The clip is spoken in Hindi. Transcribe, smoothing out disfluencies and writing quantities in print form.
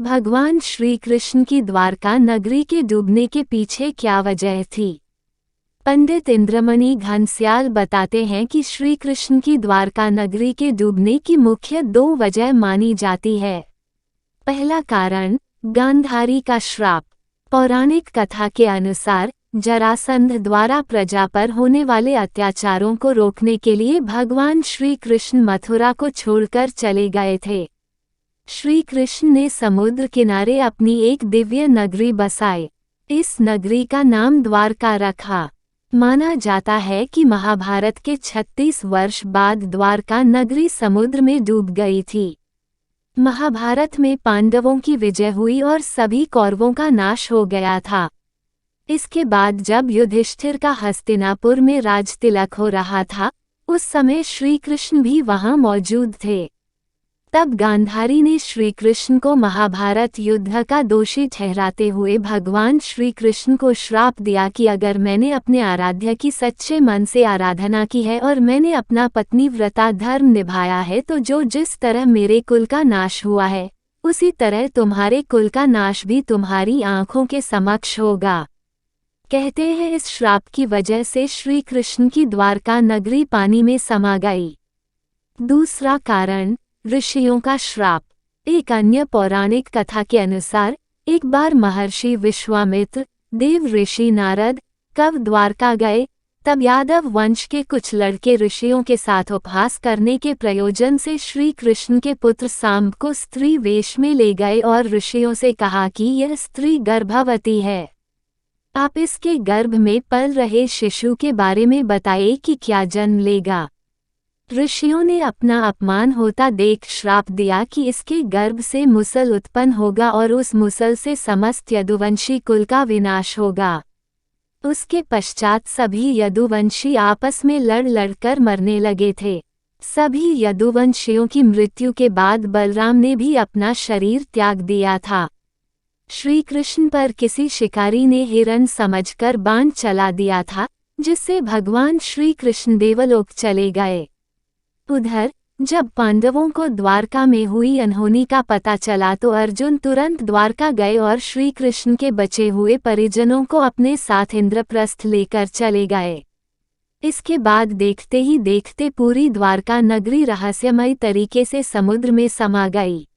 भगवान श्री कृष्ण की द्वारका नगरी के डूबने के पीछे क्या वजह थी? पंडित इंद्रमणि घनश्याल बताते हैं कि श्री कृष्ण की द्वारका नगरी के डूबने की मुख्य दो वजह मानी जाती है। पहला कारण गांधारी का श्राप। पौराणिक कथा के अनुसार जरासंध द्वारा प्रजा पर होने वाले अत्याचारों को रोकने के लिए भगवान श्री कृष्ण मथुरा को छोड़कर चले गए थे। श्री कृष्ण ने समुद्र किनारे अपनी एक दिव्य नगरी बसाई। इस नगरी का नाम द्वारका रखा। माना जाता है कि महाभारत के 36 वर्ष बाद द्वारका नगरी समुद्र में डूब गई थी। महाभारत में पांडवों की विजय हुई और सभी कौरवों का नाश हो गया था। इसके बाद जब युधिष्ठिर का हस्तिनापुर में राजतिलक हो रहा था, उस समय श्री कृष्ण भी वहां मौजूद थे। तब गांधारी ने श्री कृष्ण को महाभारत युद्ध का दोषी ठहराते हुए भगवान श्री कृष्ण को श्राप दिया कि अगर मैंने अपने आराध्य की सच्चे मन से आराधना की है और मैंने अपना पत्नीव्रता धर्म निभाया है तो जो जिस तरह मेरे कुल का नाश हुआ है, उसी तरह तुम्हारे कुल का नाश भी तुम्हारी आंखों के समक्ष होगा। कहते हैं इस श्राप की वजह से श्री कृष्ण की द्वारका नगरी पानी में समा गई। दूसरा कारण ऋषियों का श्राप। एक अन्य पौराणिक कथा के अनुसार एक बार महर्षि विश्वामित्र, देव ऋषि नारद कब द्वारका गए, तब यादव वंश के कुछ लड़के ऋषियों के साथ उपहास करने के प्रयोजन से श्री कृष्ण के पुत्र सांब को स्त्री वेश में ले गए और ऋषियों से कहा कि यह स्त्री गर्भवती है। आप इसके गर्भ में पल रहे शिशु के बारे में बताइए कि क्या जन्म लेगा। ऋषियों ने अपना अपमान होता देख श्राप दिया कि इसके गर्भ से मुसल उत्पन्न होगा और उस मुसल से समस्त यदुवंशी कुल का विनाश होगा। उसके पश्चात सभी यदुवंशी आपस में लड़ लड़कर मरने लगे थे। सभी यदुवंशियों की मृत्यु के बाद बलराम ने भी अपना शरीर त्याग दिया था। श्री कृष्ण पर किसी शिकारी ने हिरण समझकर बाण चला दिया था, जिससे भगवान श्री कृष्ण देवलोक चले गए। उधर जब पांडवों को द्वारका में हुई अनहोनी का पता चला तो अर्जुन तुरंत द्वारका गए और श्री कृष्ण के बचे हुए परिजनों को अपने साथ इंद्रप्रस्थ लेकर चले गए। इसके बाद देखते ही देखते पूरी द्वारका नगरी रहस्यमय तरीके से समुद्र में समा गई।